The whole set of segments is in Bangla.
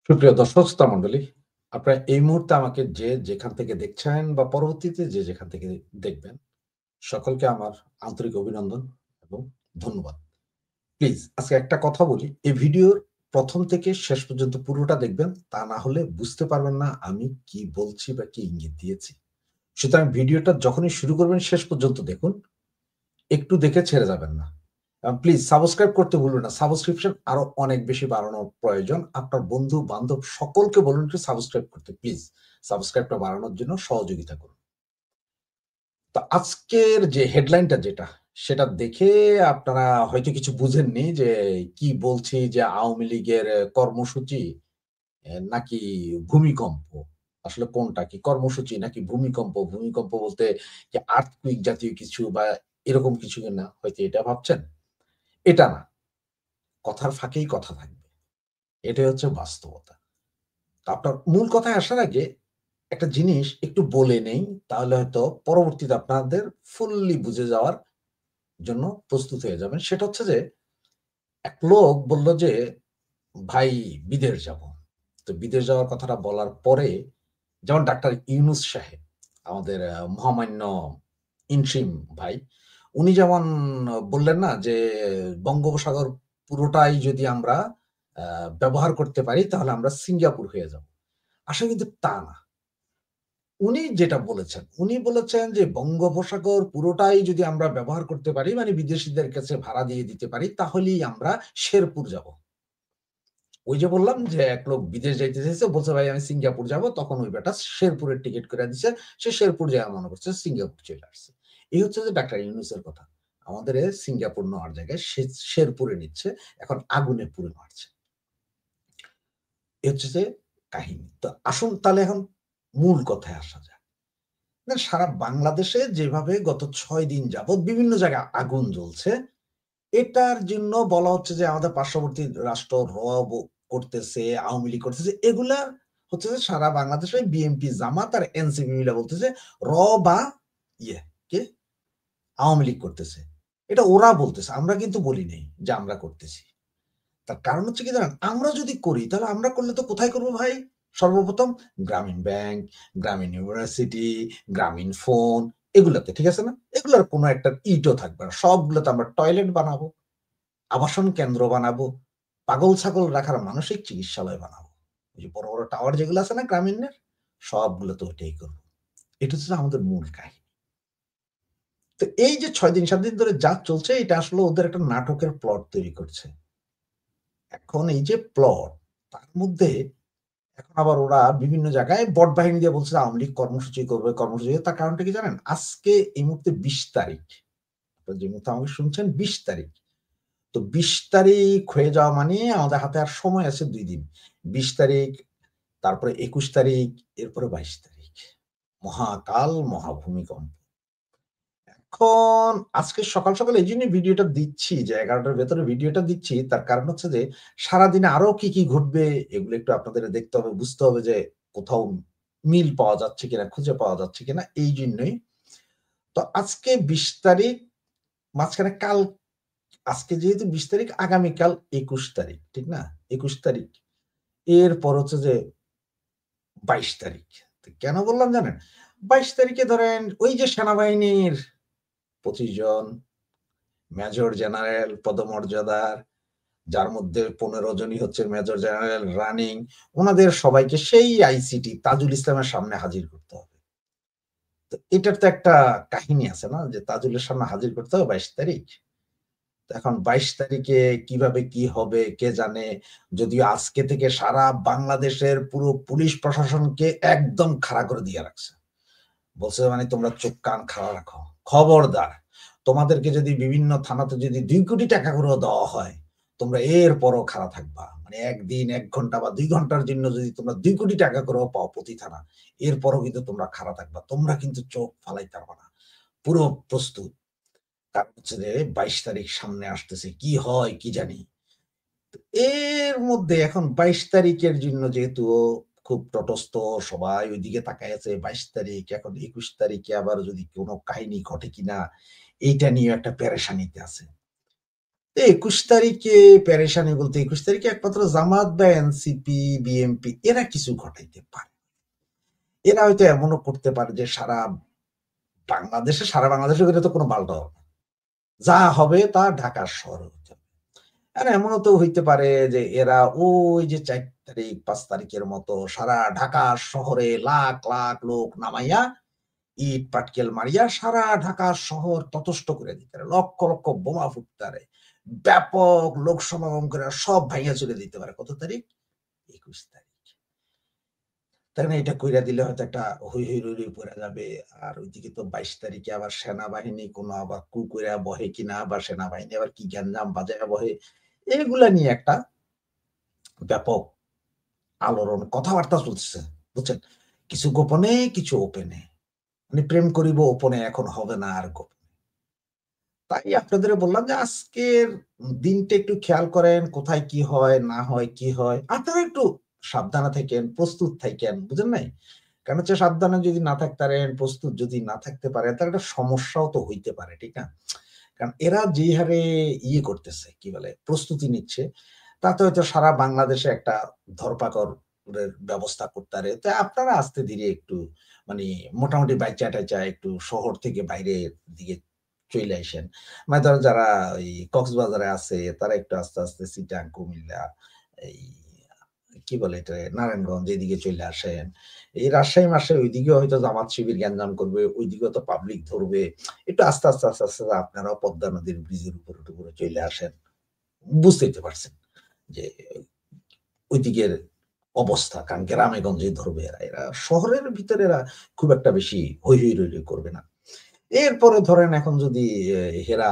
সুপ্রিয় দর্শক শ্রোতা মণ্ডলী, আপনারা এই মুহূর্তে আমাকে যে যেখান থেকে দেখছেন বা পরবর্তীতে যে যেখান থেকে দেখবেন, সকলকে আমার আন্তরিক অভিনন্দন এবং ধন্যবাদ। প্লিজ আজকে একটা কথা বলি, এই ভিডিওর ১ম থেকে শেষ পর্যন্ত পুরোটা দেখবেন। তা না হলে বুঝতে পারবেন না আমি কি বলছি বা কি ইঙ্গিত দিয়েছি। সুতরাং ভিডিওটা যখনই শুরু করবেন শেষ পর্যন্ত দেখুন। একটু দেখে ছেড়ে যাবেন না। প্লিজ সাবস্ক্রাইব করতে ভুলবেন না। সাবস্ক্রিপশন আরো অনেক বেশি বাড়ানোর প্রয়োজন। আপনার বন্ধু-বান্ধব সকলকে বলুন একটু সাবস্ক্রাইব করতে প্লিজ। সাবস্ক্রাইবটা বাড়ানোর জন্য সহযোগিতা করুন। তো আজকের যে হেডলাইনটা যেটা, সেটা দেখে আপনারা হয়তো কিছু বুঝেননি যে কি বলছি যে আওয়ামী লীগের কর্মসূচি নাকি ভূমিকম্প? আসলে কোনটা কি? কর্মসূচি নাকি ভূমিকম্প? ভূমিকম্প বলতে কি আর্থকুইক জাতীয় কিছু বা এরকম কিছু কিনা হয়তো এটা ভাবছেন? এটা না। কথার ফাঁকেই কথা থাকবে। এটাই হচ্ছে বাস্তবতা। তো আপনার মূল কথায় আসার আগে একটা জিনিস একটু বলে নেই, তাহলে হয়তো পরবর্তীতে আপনাদের ফুললি বুঝে যাওয়ার জন্য প্রস্তুত হয়ে যাবেন। সেটা হচ্ছে যে, এক লোক বলল যে, "ভাই বিদেশ যাবো।" তো বিদেশ যাওয়ার কথাটা বলার পরে যেমন ডাক্তার ইউনুস সাহেব, আমাদের মহামান্য ইনট্রিম ভাই, উনি যেমন বললেন না যে, বঙ্গোপসাগর পুরোটাই যদি আমরা আ ব্যবহার করতে পারি তাহলে আমরা সিঙ্গাপুর হয়ে যাব। আসলে কিন্তু তা না। উনি যেটা বলেছেন, উনি বলেছেন যে বঙ্গোপসাগর পুরোটাই যদি আমরা ব্যবহার করতে পারি মানে বিদেশীদের কাছে ভাড়া দিয়ে দিতে পারি তাহলেই আমরা শেরপুর যাব। ওই যে বললাম যে এক লোক বিদেশ যাইতে চাইছে বলছে, "ভাই আমি সিঙ্গাপুর যাব।" তখন ওই বেটা শেরপুরের টিকেট করে দিছে। সে শেরপুর যাইয়া মনে করছে সিঙ্গাপুর চইলা আসছে। এই হচ্ছে যে ডাক্তার ইউনূসের কথা। আমাদের সিঙ্গাপুর নেওয়ার জায়গায় সে শেরপুরে নিচ্ছে। এখন আগুনে পুড়ে মারছে। এ হচ্ছে যে কাহিনী। তো আসুন তাহলে এখন মূল কথায় আসা যাক। না সারা বাংলাদেশে যেভাবে গত ৬ দিন যাবৎ বিভিন্ন জায়গায় আগুন জ্বলছে, এটার জন্য বলা হচ্ছে যে আমাদের পার্শ্ববর্তী রাষ্ট্র রব করতেছে, আওয়ামী লীগ করতেছে। এগুলা হচ্ছে যে সারা বাংলাদেশে বিএনপি, জামাত আর এনসিপি মিলে বলতেছে র বা ইয়ে কে? আওয়ামী লীগ করতেছে। এটা ওরা বলতেছে। আমরা কিন্তু বলি নাই যে আমরা করতেছি। তার কারণ হচ্ছে কি জানেন? আমরা যদি করি তাহলে আমরা করলে তো কোথায় করব ভাই? সর্বপ্রথম গ্রামীণ ব্যাংক, গ্রামীণ ইউনিভার্সিটি, গ্রামীণ ফোন এগুলাতে, ঠিক আছে না? এগুলার কোনো একটা ইটও থাকবে না। সবগুলোতে আমরা টয়লেট বানাবো, আবাসন কেন্দ্র বানাবো, পাগল-ছাগল রাখার মানসিক চিকিৎসালয় বানাবো। ওই যে বড়, বড় টাওয়ার যেগুলো আছে না গ্রামীণের? সবগুলোতে ওইটাই করব। এটা হচ্ছে আমাদের মূল কাহিনী। তো এই যে ৬ দিন ৭ দিন ধরে যা চলছে এটা আসলে ওদের একটা নাটকের প্লট তৈরি করছে। এখন এই যে প্লট তার মধ্যে এখন আবার ওরা বিভিন্ন জায়গায় বট বাহিনী দিয়ে বলছে যে আওয়ামী লীগ কর্মসূচি করবে, কর্মসূচি তার কারণটা কি জানেন? আজকে এই মুহূর্তে ২০ তারিখ। আপনারা যে মুহূর্তে আমাকে শুনছেন ২০ তারিখ। তো ২০ তারিখ হয়ে যাওয়া মানে আমাদের হাতে আর সময় আছে ২ দিন। ২০ তারিখ, তারপরে ২১ তারিখ, এরপরে ২২ তারিখ। মহাকাল, মহাভূমিকম্প। এখন আজকে সকাল, সকাল এইজন্যই ভিডিওটা দিচ্ছি যে ১১ টার ভেতরে ভিডিওটা দিচ্ছি। তার কারণ হচ্ছে যে সারাদিনে আরো কি, কি ঘটবে এগুলো একটু আপনাদের দেখতে হবে, বুঝতে হবে যে কোথাও মিল পাওয়া যাচ্ছে কিনা, খুঁজে পাওয়া যাচ্ছে কিনা এইজন্যই। তো আজকে ২০ তারিখ, মাঝখানে কাল আজকে যেহেতু ২০ তারিখ আগামীকাল ২১ তারিখ, ঠিক না? ২১ তারিখ। এরপর হচ্ছে যে ২২ তারিখ। তো কেন বললাম জানেন? ২২ তারিখে ধরেন ওই যে সেনাবাহিনীর ২৫ জন মেজর জেনারেল পদমর্যাদার, যার মধ্যে ১৫ জনই হচ্ছে মেজর জেনারেল রানিং, উনাদের সবাইকে সেই আইসিটি তাজুল ইসলামের সামনে হাজির করতে হবে। তো এটার তো একটা কাহিনী আছে না? যে তাজুলের সামনে হাজির করতে হবে ২২ তারিখ। তো এখন ২২ তারিখে কিভাবে কি হবে কে জানে? যদিও আজকে থেকে সারা বাংলাদেশের পুরো পুলিশ প্রশাসনকে একদম খাড়া করে দিয়ে রাখছে। বলছে মানে তোমরা চোখ কান খাড়া রাখো। খবরদার! তোমাদেরকে যদি বিভিন্ন থানাতে যদি ২ কোটি টাকা করেও দেওয়া হয়, তোমরা এরপরও খাড়া থাকবা। মানে ১ দিন ১ ঘন্টা বা ২ ঘন্টার জন্য যদি তোমরা ২ কোটি টাকা করেও পাও প্রতি থানা, এরপরও কিন্তু তোমরা খাড়া থাকবা। তোমরা কিন্তু চোখ ফালাইতে পারবা না। পুরো প্রস্তুত। কারণ হচ্ছে যে ২২ তারিখ সামনে আসতেছে। কি হয় কি জানি? এর মধ্যে এখন ২২ তারিখের জন্য যেহেতু ও খুব তটস্থ, সবাই ওইদিকে তাকায় আছে ২২ তারিখ। এখন ২১ তারিখে আবার যদি কোন কাহিনী ঘটে কিনা, এইটা নিয়ে একটা পেরেশানিতে আছে। ২১ তারিখে পেরেশানি বলতে ২১ তারিখে একমাত্র জামাত বা এনসিপি, বিএনপি এরা কিছু ঘটাইতে পারে। এরা হয়তো এমনও করতে পারে যে সারা বাংলাদেশে গেলে তো কোনো পাল্টা হবে না। যা হবে তা ঢাকার শহরে হতে হবে। আর এমনও তো হইতে পারে যে এরা ওই যে ৪ তারিখ ৫ তারিখের মতো সারা ঢাকা শহরে লাখ, লাখ লোক নামাইয়া ইট পাটকেল মারিয়া সারা ঢাকা শহর ততষ্ট করে দিতে পারে। লক্ষ, লক্ষ বোমা ফুটতে পারে। ব্যাপক লোক সমাগম করে সব ভাইঙা চুরে দিতে পারে। কত তারিখ? ২১ তারিখ। তার মানে এটা কইরা দিলে হয়তো একটা হৈ, হৈ, রৈ, রৈ পইরা যাবে। আর ওইদিকে তো ২২ তারিখে আবার সেনাবাহিনী কোনো আবার কু কইরা বহে কিনা বা সেনাবাহিনী আবার কি গ্যাঞ্জাম বাজায়া বহে। এগুলা নিয়ে একটা ব্যাপক আলোড়ন কথাবার্তা চলতেছে। বুঝছেন? কিছু গোপনে, কিছু ওপেনে। মানে প্রেম করিব ওপেনে এখন হবে না আর গোপনে। তাই আপনাদের বললাম যে আজকের দিনটা একটু খেয়াল করেন কোথায় কি হয়, না হয়, কি হয়। আপনারা একটু সাবধানে থাকেন, প্রস্তুত থাইকেন। বুঝেন নাই? কারণ হচ্ছে সাবধানে যদি না থাকতে পারেন, প্রস্তুত যদি না থাকতে পারেন, তাহলে একটা সমস্যাও তো হইতে পারে। ঠিক না? কারণ এরা যেই হারে করতেছে, কি বলে? প্রস্তুতি নিচ্ছে, তাতে হয়তো সারা বাংলাদেশে একটা ধরপাকড়ের ব্যবস্থা করতে পারে। তো আপনারা আস্তে ধীরে একটু মানি মোটামুটি বাইচা-টাইচা একটু শহর থেকে বাইরের দিকে চইলে আইসেন। মানে ধরেন যারা ওই কক্সবাজারে আছে, তারা একটু আস্তে, আস্তে চিটাং, কুমিল্লা, এই কি বলে এটারে? নারায়ণগঞ্জ এদিকে চইলে আসেন। এই রাজশাহী-মাজশাহী ঐদিকেও হয়তো জামাত শিবির গ্যাঞ্জাম করবে, ঐদিকেও তো পাবলিক ধরবে। একটু আস্তে, আস্তে, আস্তে, আস্তে আপনারাও পদ্মা নদীর ব্রিজের উপরে চইলে আসেন। বুঝতেই তো পারছেন যে ঐদিকের অবস্থা। কারণ গ্রামে-গঞ্জে ধরবে এরা। এরা শহরের ভিতরে এরা খুব একটা বেশি হৈ, হৈ, রৈ, রৈ করবে না। এরপরে ধরেন এখন যদি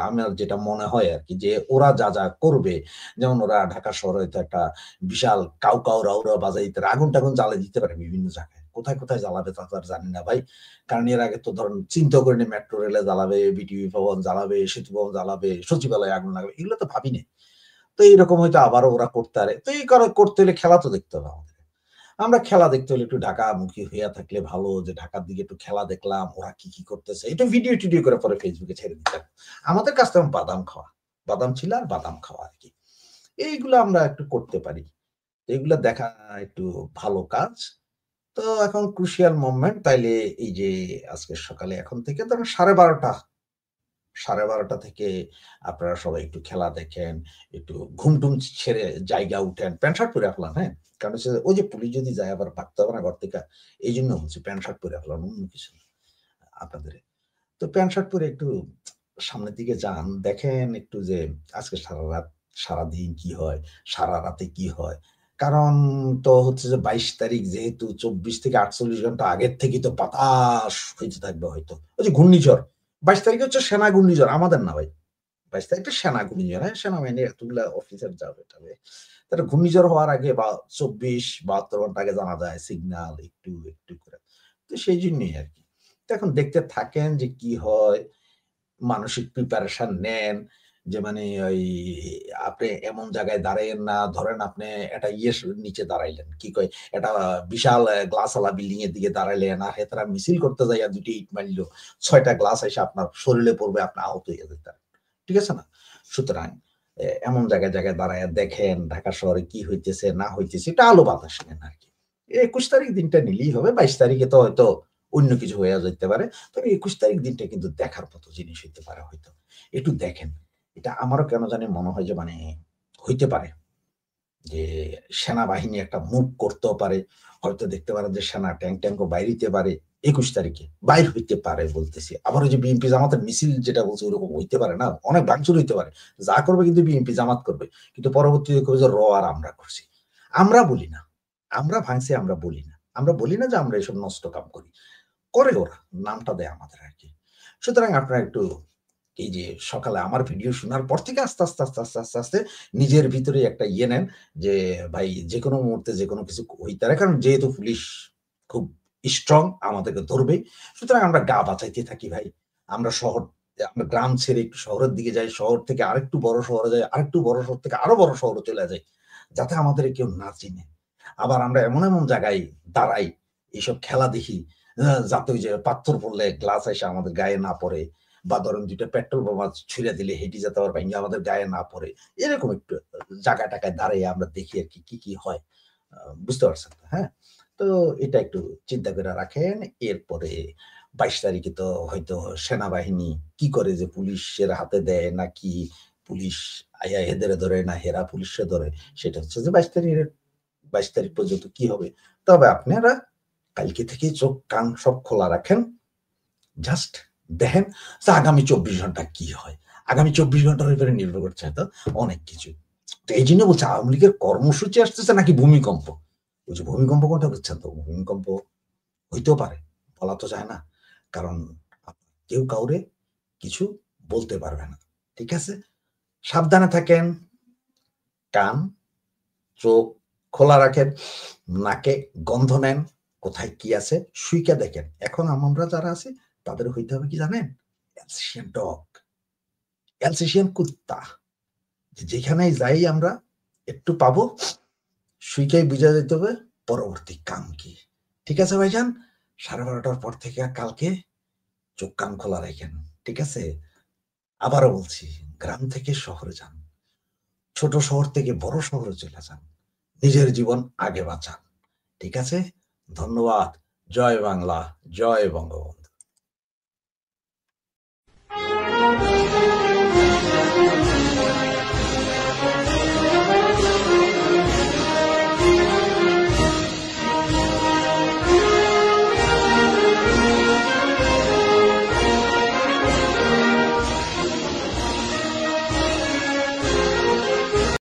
আমার যেটা মনে হয় আরকি যে ওরা যা করবে, যেমন ওরা ঢাকা শহরে হয়তো একটা বিশাল কাউ রাউরা বাজায় দিতে পারে, আগুন-টাগুন জ্বালায় দিতে পারে বিভিন্ন জায়গায়। কোথায়, কোথায় জ্বালাবে তা তো আর জানি না ভাই। কারণ এর আগে তো ধরেন চিন্তাও করিনি মেট্রো রেলে জ্বালাবে, বিটিভি ভবন জ্বালাবে, সেতু ভবন জ্বালাবে, সচিবালয়ে আগুন লাগাবে। এগুলো তো ভাবিনি। তো এইরকম হয়তো আবারও ওরা করতে পারে। তো এই করতে হলে খেলা তো দেখতে হবে আমাদের। আমরা খেলা দেখতে হলে একটু ঢাকামুখী হইয়া থাকলে ভালো যে ঢাকার দিকে একটু খেলা দেখলাম, ওরা কি, কি করতেছে। একটু ভিডিও-টিডিও করে পরে Facebook এ ছেড়ে দিতাম। আমাদের কাজ তো এখন বাদাম খাওয়া। বাদাম ছিলা আর বাদাম খাওয়া আরকি। এইগুলা আমরা একটু করতে পারি। এগুলা দেখা একটু ভালো কাজ। তো এখন ক্রুশিয়াল মোমেন্ট তাইলে এই যে আজকে সকালে এখন থেকে ধরেন 12:30 থেকে আপনারা সবাই একটু খেলা দেখেন, একটু ঘুম-টুম ছেড়ে জায়গা উঠেন। প্যান্ট শার্ট পইরা ফেলান, হ্যাঁ? কারণ হচ্ছে ওই যে পুলিশ যদি যায় আবার ভাগতে হবে না ঘর থেকে। এইজন্য বলছি প্যান্ট শার্ট পইরা ফেলান, অন্য কিছু না আপনাদের। তো প্যান্ট শার্ট পরে একটু সামনের দিকে যান। দেখেন একটু যে আজকে সারারাত সারাদিন কি হয়, সারারাতে কি হয়। কারণ তো হচ্ছে যে ২২ তারিখ যেহেতু ২৪ থেকে ৪৮ ঘন্টা আগের থেকেই তো বাতাস হইতে থাকবে হয়তো। ওই যে ঘূর্ণিঝড়। ২২ তারিখে হচ্ছে সেনা ঘূর্ণিঝড়, আমাদের না ভাই। ২২ তারিখটা সেনা ঘূর্ণিঝড়, হ্যাঁ? সেনাবাহিনীর এতগুলা অফিসার যাবে-টাবে। তাহলে ঘূর্ণিঝড় হওয়ার আগে বা ২৪-৭২ ঘন্টা আগে জানা যায় সিগনাল একটু, একটু করে। তো সেইজন্যই আরকি। তো এখন দেখতে থাকেন যে কি হয়। মানসিক প্রিপারেশন নেন যে মানে ওই আপনি এমন জায়গায় দাঁড়াইয়েন না, ধরেন আপনি একটা নিচে দাঁড়াইলেন। কি কয়? একটা বিশাল গ্লাসওয়ালা বিল্ডিং এর দিকে দাঁড়াইলেন। আর হেতারা মিছিল করতে যাইয়া ২ টি ইট মারল। ৬ টা গ্লাস আইসা আপনার শরীরে পড়বে, আপনি আহত হইয়া যেতেন। ঠিক আছে না? সুতরাং এমন জায়গায় দাঁড়াইয়া দেখেন ঢাকা শহরে কি হইতেছে না হইতেছে একটু আলো বাতাস নেন আরকি। ২১ তারিখ দিনটা নিলেই হবে। ২২ তারিখে তো হয়তো অন্য কিছু হইয়া যাইতে পারে। তবে ২১ তারিখ দিনটা কিন্তু দেখার মতো জিনিস হইতে পারে হয়তো। একটু দেখেন। এটা আমারও কেন জানি মনে হয় যে মানে হইতে পারে যে সেনাবাহিনী একটা মুভ করতেও পারে। হয়তো দেখতে পারেন যে সেনা ট্যাংক-ট্যাংকও বাইর হইতে পারে ২১ তারিখে। বাইর হইতে পারে বলতেছি। আবার ওই যে বিএনপি জামাতের মিছিল যেটা বলছে ওরকম হইতে পারে না? অনেক ভাঙচুর হইতে পারে। যা করবে কিন্তু বিএনপি জামাত করবে। কিন্তু পরবর্তীতে কবে যে আর আমরা করছি। আমরা বলি না। আমরা ভাঙছি আমরা বলি না। আমরা বলি না যে আমরা এসব নষ্ট কাম করি। করে ওরা। নামটা দেয় আমাদের আরকি। সুতরাং আপনারা একটু এই যে সকালে আমার ভিডিও শোনার পর থেকে আস্তে, আস্তে নিজের ভিতরে একটা নেন যে ভাই যেকোনো মুহূর্তে যেকোনো কিছু হইতে পারে। কারণ যেহেতু পুলিশ খুব স্ট্রং আমাদেরকে ধরবেই। সুতরাং আমরা গা বাঁচাইতে থাকি ভাই। আমরা আমরা গ্রাম ছেড়ে একটু শহরের দিকে যাই। শহর থেকে আরেকটু বড় শহরে যাই। আরেকটু বড় শহর থেকে আরো বড় শহরে চলে যাই। যাতে আমাদের কেউ না চিনে। আবার আমরা এমন জায়গায় দাঁড়াই, এইসব খেলা দেখি যাতে ওই যে পাথর পড়লে গ্লাস আইসা আমাদের গায়ে না পড়ে। বা ধরেন ২ টা পেট্রোল বোমা ছুইড়া দিলে হেঁটে যাতে আবার ভাইঙ্গা আমাদের গায়ে না পড়ে। এরকম একটু জায়গায় টাকায় দাঁড়াইয়া আমরা দেখি আরকি কি হয়। আ বুঝতে পারছেন তো, হ্যাঁ? তো এটা একটু চিন্তা করে রাখেন। এরপরে ২২ তারিখে তো হয়তো সেনাবাহিনী কি করে যে পুলিশের হাতে দেয় নাকি পুলিশ আইয়া এদেরে ধরে না হেরা পুলিশরে ধরে সেটা হচ্ছে যে ২২ তারিখ পর্যন্ত কি হবে। তবে আপনারা কালকে থেকেই চোখ কান সব খোলা রাখেন। জাস্ট দেখেন যে আগামী ২৪ ঘন্টা কি হয়। আগামী ২৪ ঘন্টার উপরে নির্ভর করছে হয়তো অনেক কিছু। তো এইজন্য বলছি আওয়ামী লীগের কর্মসূচি আসতেছে নাকি ভূমিকম্প? ওই যে ভূমিকম্প কোনটা বুঝছেন তো? ভূমিকম্প হইতেও পারে। বলা তো যায় না। কারণ কেউ কাউরে কিছু বলতে পারবে না। ঠিক আছে? সাবধানে থাকেন। কান, চোখ খোলা রাখেন। নাকে গন্ধ নেন। কোথায় কি আছে সুইকা দেখেন। এখন আমরা যারা আছি তাদের হইতে হবে কি জানেন? অ্যালসেশিয়ান ডগ, অ্যালসেশিয়ান কুত্তা। যেখানেই যাই আমরা একটু পাবো, সুইকাই বুঝা যাইতে হবে পরবর্তী কাম কি। ঠিক আছে ভাইজান? 12:30টার পর থেকে কালকে চোখ কান খোলা রাইখেন। ঠিক আছে? আবারও বলছি, গ্রাম থেকে শহরে যান। ছোট শহর থেকে বড় শহরে চলে যান। নিজের জীবন আগে বাঁচান। ঠিক আছে? ধন্যবাদ। জয় বাংলা, জয় বঙ্গবন্ধু।